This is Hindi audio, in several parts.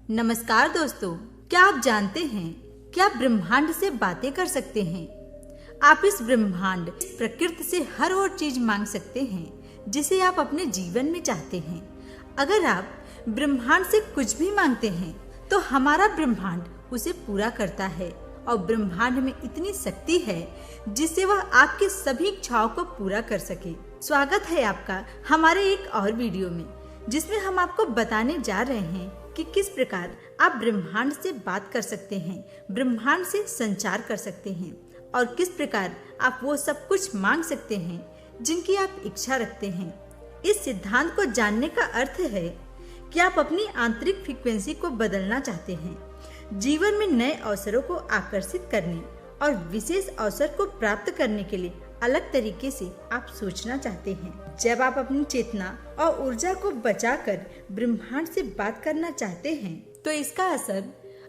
नमस्कार दोस्तों, क्या आप जानते हैं कि आप ब्रह्मांड से बातें कर सकते हैं। आप इस ब्रह्मांड प्रकृति से हर वो चीज मांग सकते हैं जिसे आप अपने जीवन में चाहते हैं। अगर आप ब्रह्मांड से कुछ भी मांगते हैं तो हमारा ब्रह्मांड उसे पूरा करता है और ब्रह्मांड में इतनी शक्ति है जिससे वह आपके सभी इच्छाओं को पूरा कर सके। स्वागत है आपका हमारे एक और वीडियो में, जिसमें हम आपको बताने जा रहे हैं कि किस प्रकार आप ब्रह्मांड से बात कर सकते हैं, ब्रह्मांड से संचार कर सकते हैं और किस प्रकार आप वो सब कुछ मांग सकते हैं जिनकी आप इच्छा रखते हैं। इस सिद्धांत को जानने का अर्थ है कि आप अपनी आंतरिक फ्रीक्वेंसी को बदलना चाहते हैं, जीवन में नए अवसरों को आकर्षित करने और विशेष अवसर को प्राप्त करने के लिए अलग तरीके से आप सोचना चाहते हैं। जब आप अपनी चेतना और ऊर्जा को बचाकर ब्रह्मांड से बात करना चाहते हैं तो इसका असर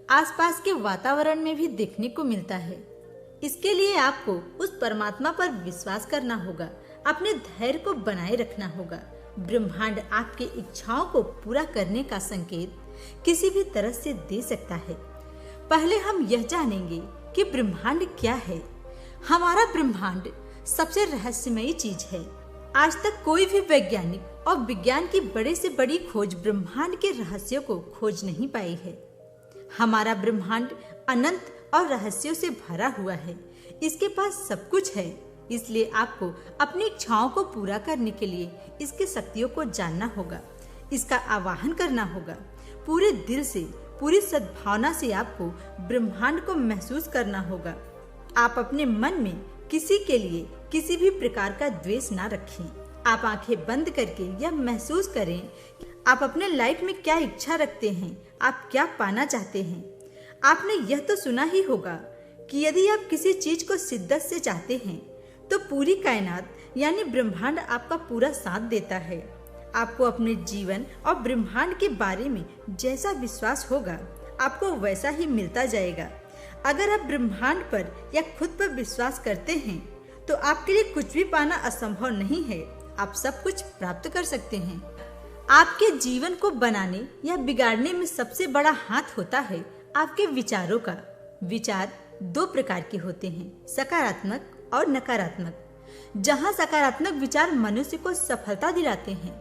आसपास के वातावरण में भी देखने को मिलता है। इसके लिए आपको उस परमात्मा पर विश्वास करना होगा, अपने धैर्य को बनाए रखना होगा। ब्रह्मांड आपकी इच्छाओं को पूरा करने का संकेत किसी भी तरह से दे सकता है। पहले हम यह जानेंगे कि ब्रह्मांड क्या है। हमारा ब्रह्मांड सबसे रहस्यमयी चीज है। आज तक कोई भी वैज्ञानिक और विज्ञान की बड़े से बड़ी खोज ब्रह्मांड के रहस्यों को खोज नहीं पाई है। हमारा ब्रह्मांड अनंत और रहस्यों से भरा हुआ है। इसके पास सब कुछ है, इसलिए आपको अपनी इच्छाओं को पूरा करने के लिए इसकी शक्तियों को जानना होगा, इसका आवाहन करना होगा। पूरे दिल से, पूरी सद्भावना से आपको ब्रह्मांड को महसूस करना होगा। आप अपने मन में किसी के लिए किसी भी प्रकार का द्वेष ना रखें। आप आंखें बंद करके यह महसूस करें आप अपने लाइफ में क्या इच्छा रखते हैं, आप क्या पाना चाहते हैं। आपने यह तो सुना ही होगा कि यदि आप किसी चीज को शिद्दत से चाहते हैं तो पूरी कायनात यानी ब्रह्मांड आपका पूरा साथ देता है। आपको अपने जीवन और ब्रह्मांड के बारे में जैसा विश्वास होगा आपको वैसा ही मिलता जाएगा। अगर आप ब्रह्मांड पर या खुद पर विश्वास करते हैं तो आपके लिए कुछ भी पाना असंभव नहीं है। आप सब कुछ प्राप्त कर सकते हैं। आपके जीवन को बनाने या बिगाड़ने में सबसे बड़ा हाथ होता है आपके विचारों का। विचार दो प्रकार के होते हैं, सकारात्मक और नकारात्मक। जहाँ सकारात्मक विचार मनुष्य को सफलता दिलाते हैं,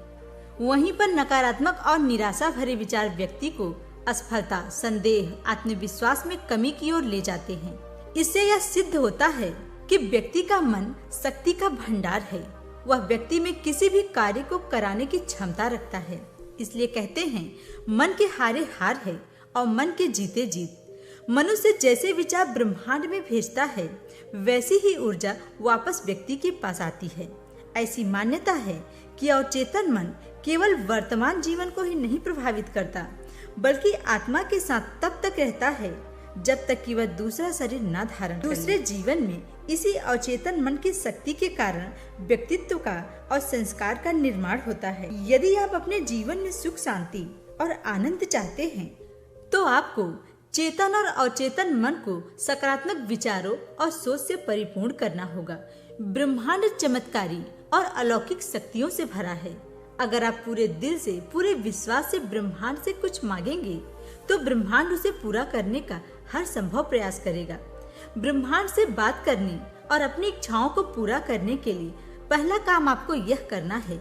वहीं पर नकारात्मक और निराशा भरे विचार व्यक्ति को असफलता, संदेह, आत्मविश्वास में कमी की ओर ले जाते हैं। इससे यह सिद्ध होता है कि व्यक्ति का मन शक्ति का भंडार है। वह व्यक्ति में किसी भी कार्य को कराने की क्षमता रखता है। इसलिए कहते हैं मन के हारे हार है और मन के जीते जीत। मनुष्य जैसे विचार ब्रह्मांड में भेजता है वैसी ही ऊर्जा वापस व्यक्ति के पास आती है। ऐसी मान्यता है कि अवचेतन मन केवल वर्तमान जीवन को ही नहीं प्रभावित करता, बल्कि आत्मा के साथ तब तक रहता है जब तक कि वह दूसरा शरीर न धारण करे। दूसरे जीवन में इसी अवचेतन मन की शक्ति के कारण व्यक्तित्व का और संस्कार का निर्माण होता है। यदि आप अपने जीवन में सुख, शांति और आनंद चाहते हैं तो आपको चेतन और अवचेतन मन को सकारात्मक विचारों और सोच से परिपूर्ण करना होगा। ब्रह्मांड चमत्कारी और अलौकिक शक्तियों से भरा है। अगर आप पूरे दिल से, पूरे विश्वास से ब्रह्मांड से कुछ मांगेंगे तो ब्रह्मांड उसे पूरा करने का हर संभव प्रयास करेगा। ब्रह्मांड से बात करने और अपनी इच्छाओं को पूरा करने के लिए पहला काम आपको यह करना है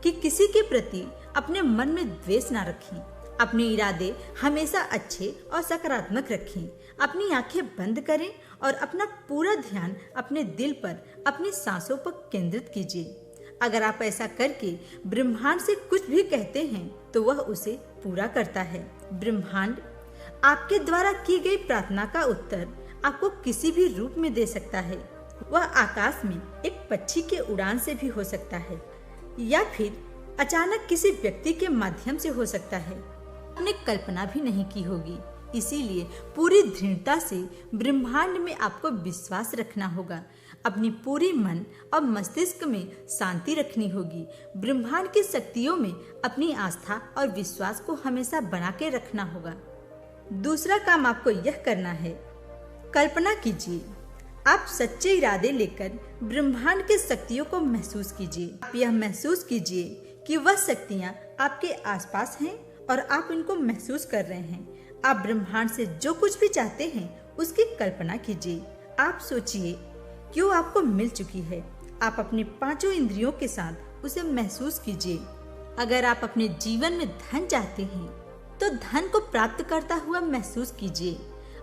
कि किसी के प्रति अपने मन में द्वेष न रखें। अपने इरादे हमेशा अच्छे और सकारात्मक रखें। अपनी आंखें बंद करें और अपना पूरा ध्यान अपने दिल पर, अपनी सांसों पर केंद्रित कीजिए। अगर आप ऐसा करके ब्रह्मांड से कुछ भी कहते हैं तो वह उसे पूरा करता है। ब्रह्मांड आपके द्वारा की गई प्रार्थना का उत्तर आपको किसी भी रूप में दे सकता है। वह आकाश में एक पक्षी के उड़ान से भी हो सकता है या फिर अचानक किसी व्यक्ति के माध्यम से हो सकता है। आपने कल्पना भी नहीं की होगी। इसीलिए पूरी दृढ़ता से ब्रह्मांड में आपको विश्वास रखना होगा। अपनी पूरी मन और मस्तिष्क में शांति रखनी होगी। ब्रह्मांड की शक्तियों में अपनी आस्था और विश्वास को हमेशा बना के रखना होगा। दूसरा काम आपको यह करना है, कल्पना कीजिए। आप सच्चे इरादे लेकर ब्रह्मांड की शक्तियों को महसूस कीजिए। आप यह महसूस कीजिए कि वह शक्तियाँ आपके आसपास हैं और आप इनको महसूस कर रहे हैं। आप ब्रह्मांड से जो कुछ भी चाहते हैं उसकी कल्पना कीजिए। आप सोचिए कि वो आपको मिल चुकी है। आप अपने पांचों इंद्रियों के साथ उसे महसूस कीजिए। अगर आप अपने जीवन में धन चाहते हैं तो धन को प्राप्त करता हुआ महसूस कीजिए।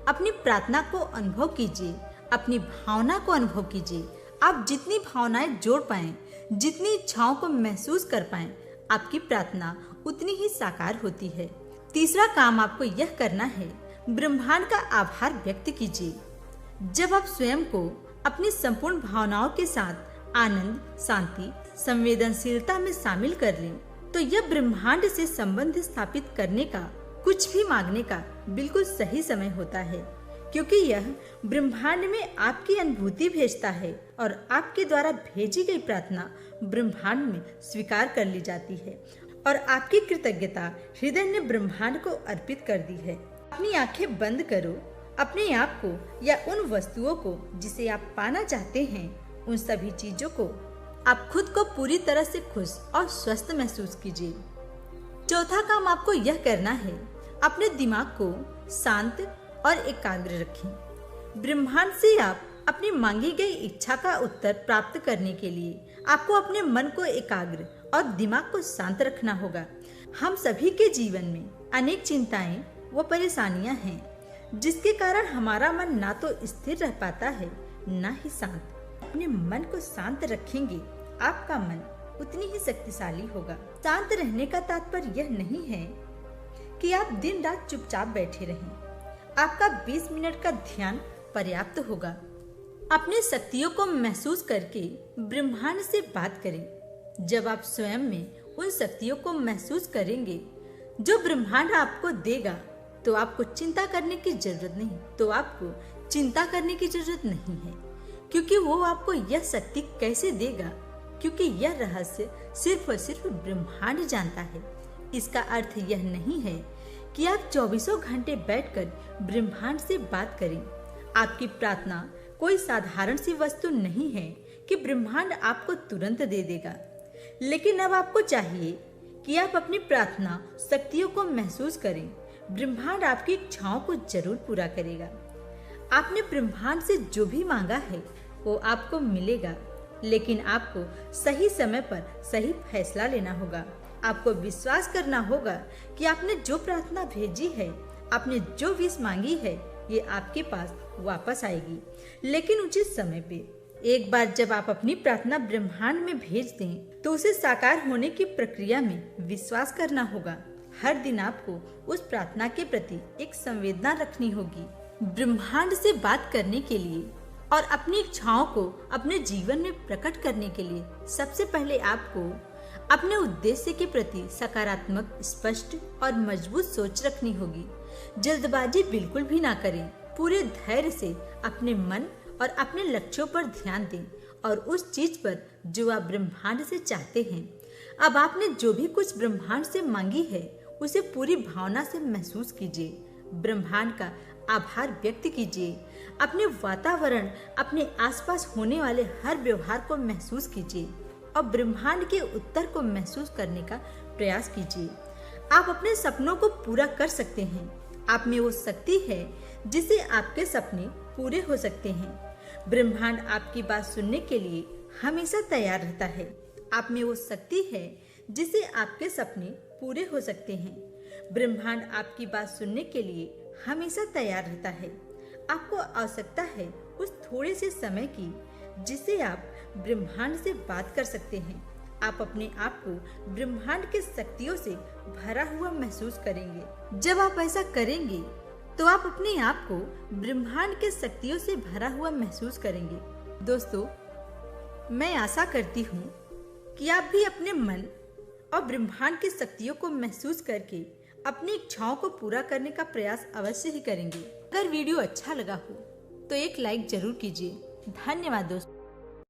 अपनी प्रार्थना को अनुभव कीजिए, अपनी भावना को अनुभव कीजिए। आप जितनी भावनाएं जोड़ पाएं, जितनी इच्छाओं को महसूस कर पाएं, आपकी प्रार्थना उतनी ही साकार होती है। तीसरा काम आपको यह करना है, ब्रह्मांड का आभार व्यक्त कीजिए। जब आप स्वयं को अपनी संपूर्ण भावनाओं के साथ आनंद, शांति, संवेदनशीलता में शामिल कर लें, तो यह ब्रह्मांड से संबंध स्थापित करने का, कुछ भी मांगने का बिल्कुल सही समय होता है, क्योंकि यह ब्रह्मांड में आपकी अनुभूति भेजता है और आपके द्वारा भेजी गई प्रार्थना ब्रह्मांड में स्वीकार कर ली जाती है और आपकी कृतज्ञता हृदय ने ब्रह्मांड को अर्पित कर दी है। अपनी आंखें बंद करो। अपने आप को या उन वस्तुओं को जिसे आप पाना चाहते हैं, उन सभी चीजों को आप खुद को पूरी तरह से खुश और स्वस्थ महसूस कीजिए। चौथा काम आपको यह करना है, अपने दिमाग को शांत और एकाग्र रखें। ब्रह्मांड से आप अपनी मांगी गई इच्छा का उत्तर प्राप्त करने के लिए आपको अपने मन को एकाग्र और दिमाग को शांत रखना होगा। हम सभी के जीवन में अनेक चिंताएं व परेशानियां हैं, जिसके कारण हमारा मन ना तो स्थिर रह पाता है, ना ही शांत। अपने मन को शांत रखेंगे, आपका मन उतनी ही शक्तिशाली होगा। शांत रहने का तात्पर्य यह नहीं है कि आप दिन रात चुपचाप बैठे रहें। आपका 20 मिनट का ध्यान पर्याप्त होगा। अपनी शक्तियों को महसूस करके ब्रह्मांड से बात करें। जब आप स्वयं में उन शक्तियों को महसूस करेंगे जो ब्रह्मांड आपको देगा, तो आपको चिंता करने की जरूरत नहीं है, क्योंकि वो आपको यह शक्ति कैसे देगा, क्योंकि यह रहस्य सिर्फ और सिर्फ ब्रह्मांड जानता है। इसका अर्थ यह नहीं है कि आप 24 घंटे बैठकर ब्रह्मांड से बात करें। आपकी प्रार्थना कोई साधारण सी वस्तु नहीं है कि ब्रह्मांड आपको तुरंत दे देगा, लेकिन अब आपको चाहिए कि आप अपनी प्रार्थना शक्तियों को महसूस करें। ब्रह्मांड आपकी इच्छाओं को जरूर पूरा करेगा। आपने ब्रह्मांड से जो भी मांगा है वो आपको मिलेगा, लेकिन आपको सही समय पर सही फैसला लेना होगा। आपको विश्वास करना होगा कि आपने जो प्रार्थना भेजी है, आपने जो विश मांगी है, ये आपके पास वापस आएगी, लेकिन उचित समय पे। एक बार जब आप अपनी प्रार्थना ब्रह्मांड में भेज दें, तो उसे साकार होने की प्रक्रिया में विश्वास करना होगा। हर दिन आपको उस प्रार्थना के प्रति एक संवेदना रखनी होगी। ब्रह्मांड से बात करने के लिए और अपनी इच्छाओं को अपने जीवन में प्रकट करने के लिए सबसे पहले आपको अपने उद्देश्य के प्रति सकारात्मक, स्पष्ट और मजबूत सोच रखनी होगी। जल्दबाजी बिल्कुल भी ना करें। पूरे धैर्य से अपने मन और अपने लक्ष्यों पर ध्यान दें और उस चीज पर जो आप ब्रह्मांड से चाहते हैं। अब आपने जो भी कुछ ब्रह्मांड से मांगी है, उसे पूरी भावना से महसूस कीजिए। ब्रह्मांड का आभार व्यक्त कीजिए। अपने वातावरण, अपने आसपास होने वाले हर व्यवहार को महसूस कीजिए और ब्रह्मांड के उत्तर को महसूस करने का प्रयास कीजिए। आप अपने सपनों को पूरा कर सकते हैं। आप में वो शक्ति है जिससे आपके सपने पूरे हो सकते हैं। ब्रह्मांड आपकी बात सुनने के लिए हमेशा तैयार रहता है। आप में वो शक्ति है जिससे आपके सपने पूरे हो सकते हैं। ब्रह्मांड आपकी बात सुनने के लिए हमेशा तैयार रहता है। आपको आवश्यकता है उस थोड़े से समय की जिससे आप ब्रह्मांड से बात कर सकते हैं। आप अपने आप को ब्रह्मांड के शक्तियों से भरा हुआ महसूस करेंगे। जब आप ऐसा करेंगे तो आप अपने आप को ब्रह्मांड के शक्तियों से भरा हुआ महसूस करेंगे। दोस्तों, मैं आशा करती हूँ कि आप भी अपने मन और ब्रह्मांड की शक्तियों को महसूस करके अपनी इच्छाओं को पूरा करने का प्रयास अवश्य ही करेंगे। अगर वीडियो अच्छा लगा हो तो एक लाइक जरूर कीजिए। धन्यवाद दोस्तों।